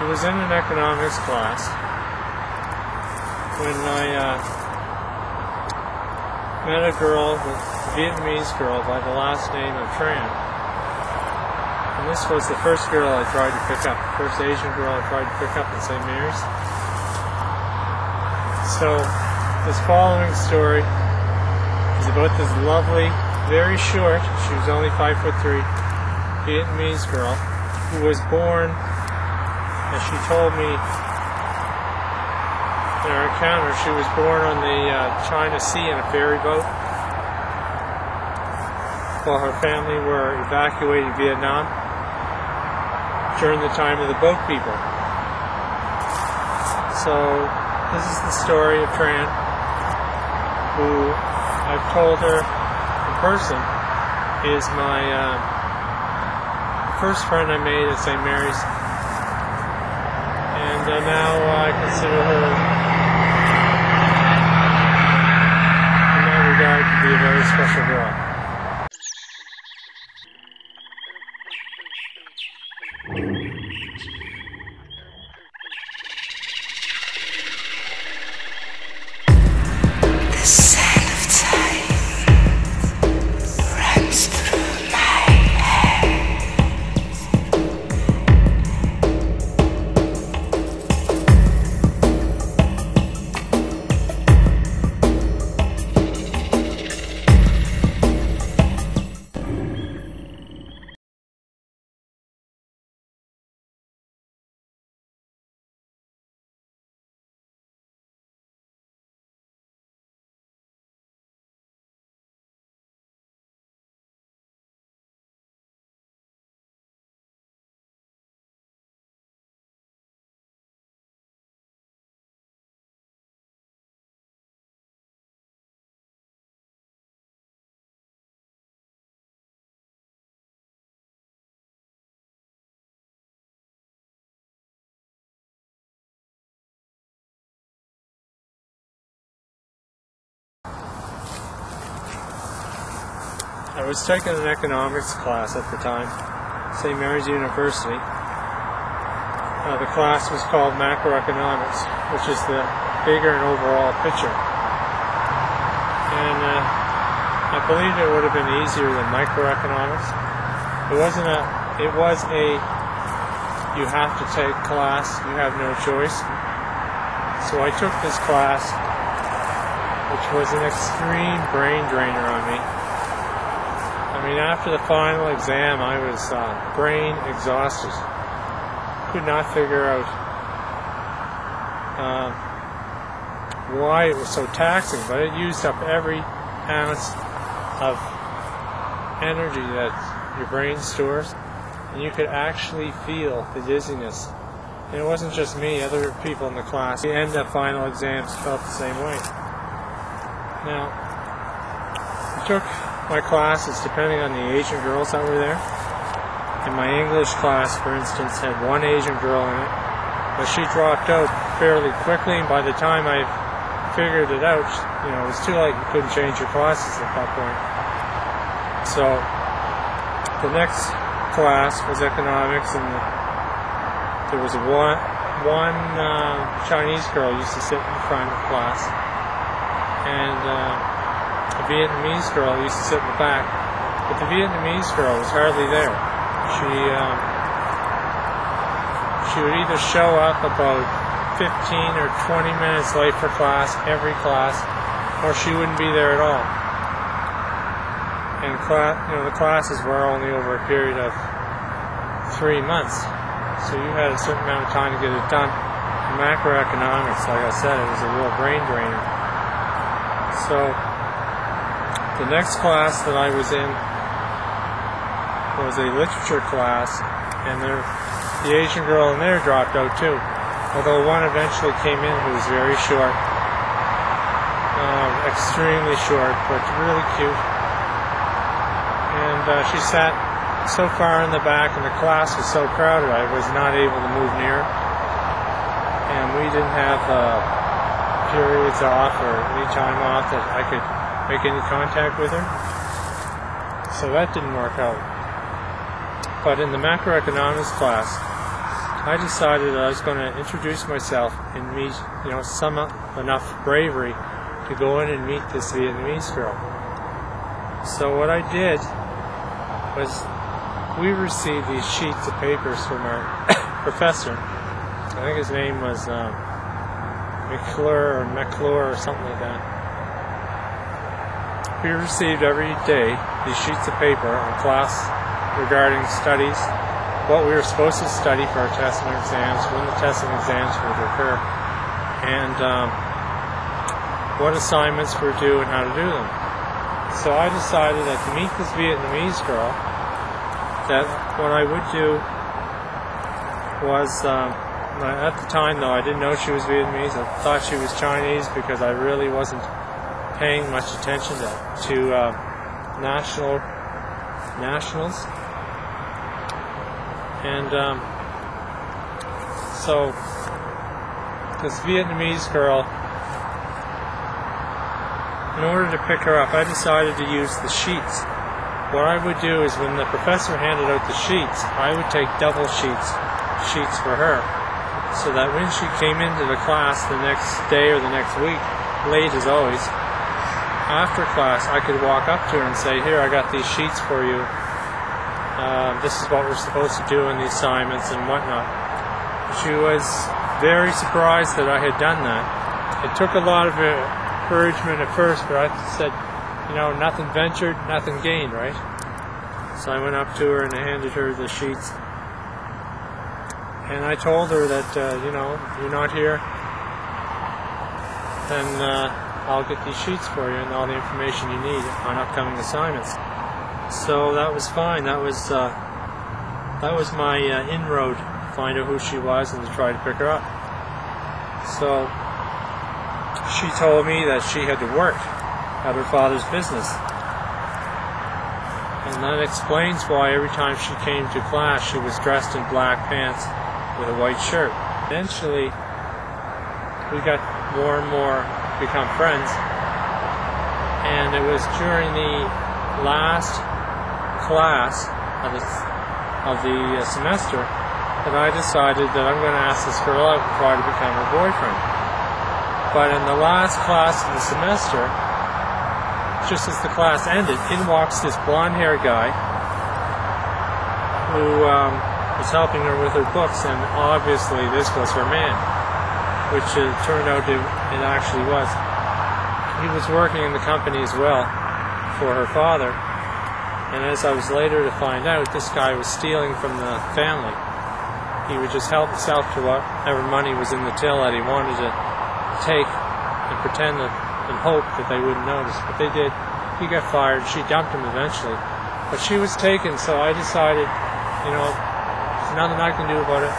was in an economics class when I met a girl, a Vietnamese girl by the last name of Tran. And this was the first girl I tried to pick up, the first Asian girl I tried to pick up in St. Mary's. So this following story is about this lovely, very short, she was only 5'3", Vietnamese girl who was born, as she told me in our encounter, she was born on the China Sea in a ferry boat while her family were evacuating Vietnam during the time of the boat people. So this is the story of Tran, who I've told her in person is my first friend I made at St. Mary's, and now I consider her in that regard to be a very special girl. I was taking an economics class at the time, St. Mary's University. The class was called macroeconomics, which is the bigger and overall picture. And I believed it would have been easier than microeconomics. It was a you have to take class, you have no choice. So I took this class, which was an extreme brain drainer on me. I mean, after the final exam, I was brain exhausted. Could not figure out why it was so taxing, but it used up every ounce of energy that your brain stores, and you could actually feel the dizziness. And it wasn't just me, other people in the class, the end of final exams felt the same way. Now, I took my classes depending on the Asian girls that were there. And my English class, for instance, had one Asian girl in it, but she dropped out fairly quickly, and by the time I figured it out, it was too late. You couldn't change your classes at that point. So the next class was economics, and there was one Chinese girl used to sit in front of class, and a Vietnamese girl used to sit in the back, but the Vietnamese girl was hardly there. She would either show up about 15 or 20 minutes late for class, every class, or she wouldn't be there at all. And the classes were only over a period of 3 months, so you had a certain amount of time to get it done. And macroeconomics, like I said, it was a real brain drainer. So the next class that I was in was a literature class, and the Asian girl in there dropped out too. Although one eventually came in who was very short, extremely short, but really cute. And she sat so far in the back, and the class was so crowded I was not able to move near. And we didn't have periods off or any time off that I could make any contact with her. So that didn't work out. But in the macroeconomics class, I decided that I was going to introduce myself and meet, enough bravery to go in and meet this Vietnamese girl. So what I did was, we received these sheets of papers from our professor. I think his name was McClure or something like that. We received every day these sheets of paper in class regarding studies, what we were supposed to study for our tests and exams, when the tests and exams would occur, and what assignments were due and how to do them. So I decided that to meet this Vietnamese girl, that what I would do was, at the time though I didn't know she was Vietnamese, I thought she was Chinese because I really wasn't paying much attention to nationals. And so this Vietnamese girl, in order to pick her up, I decided to use the sheets. What I would do is, when the professor handed out the sheets, I would take double sheets for her, so that when she came into the class the next day or the next week, late as always, after class I could walk up to her and say, "Here, I got these sheets for you. This is what we're supposed to do in the assignments and whatnot." She was very surprised that I had done that. It took a lot of encouragement at first, but I said, nothing ventured, nothing gained, right? So I went up to her and I handed her the sheets. And I told her that, if you're not here, then I'll get these sheets for you and all the information you need on upcoming assignments. So that was fine. That was my inroad to find out who she was and to try to pick her up. So she told me that she had to work at her father's business. And that explains why every time she came to class she was dressed in black pants with a white shirt. Eventually we got more and more become friends, and it was during the last class of the semester that I decided that I'm going to ask this girl out and try to become her boyfriend. But in the last class of the semester, just as the class ended, in walks this blonde-haired guy who was helping her with her books, and obviously this was her man, which it turned out it actually was. He was working in the company as well for her father, and as I was later to find out, this guy was stealing from the family. He would just help himself to whatever money was in the till that he wanted to take and pretend that, and hope that they wouldn't notice, but they did. He got fired. She dumped him eventually, but she was taken. So I decided, there's nothing I can do about it.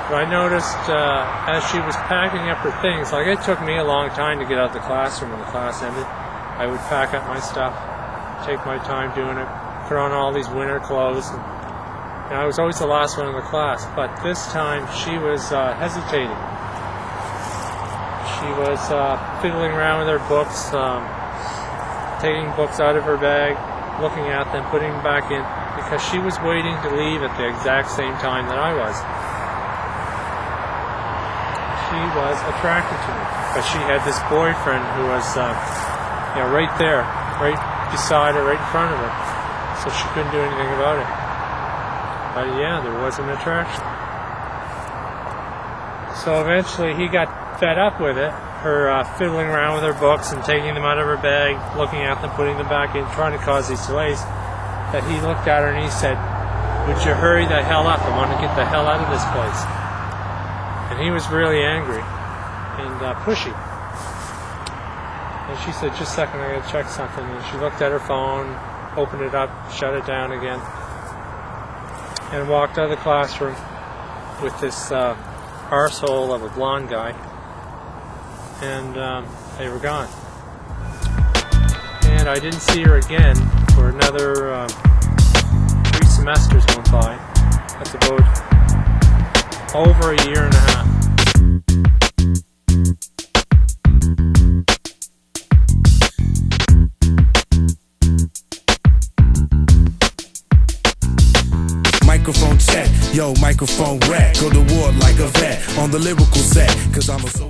But I noticed as she was packing up her things, like, it took me a long time to get out of the classroom when the class ended. I would pack up my stuff, take my time doing it, put on all these winter clothes, and I was always the last one in the class. But this time she was hesitating. She was fiddling around with her books, taking books out of her bag, looking at them, putting them back in, because she was waiting to leave at the exact same time that I was. She was attracted to me, but she had this boyfriend who was right there, right beside her, right in front of her, so she couldn't do anything about it. But yeah, there was an attraction. So eventually he got fed up with it, her fiddling around with her books and taking them out of her bag, looking at them, putting them back in, trying to cause these delays, that he looked at her and he said, "Would you hurry the hell up? I want to get the hell out of this place." And he was really angry and pushy. And she said, "Just a second, I gotta check something." And she looked at her phone, opened it up, shut it down again, and walked out of the classroom with this arsehole of a blonde guy, and they were gone. And I didn't see her again for another 3 semesters went by. That's about over a year and a half. microphone check. Yo, microphone wreck. Go to war like a vet on the lyrical set. Cause I'm a soldier.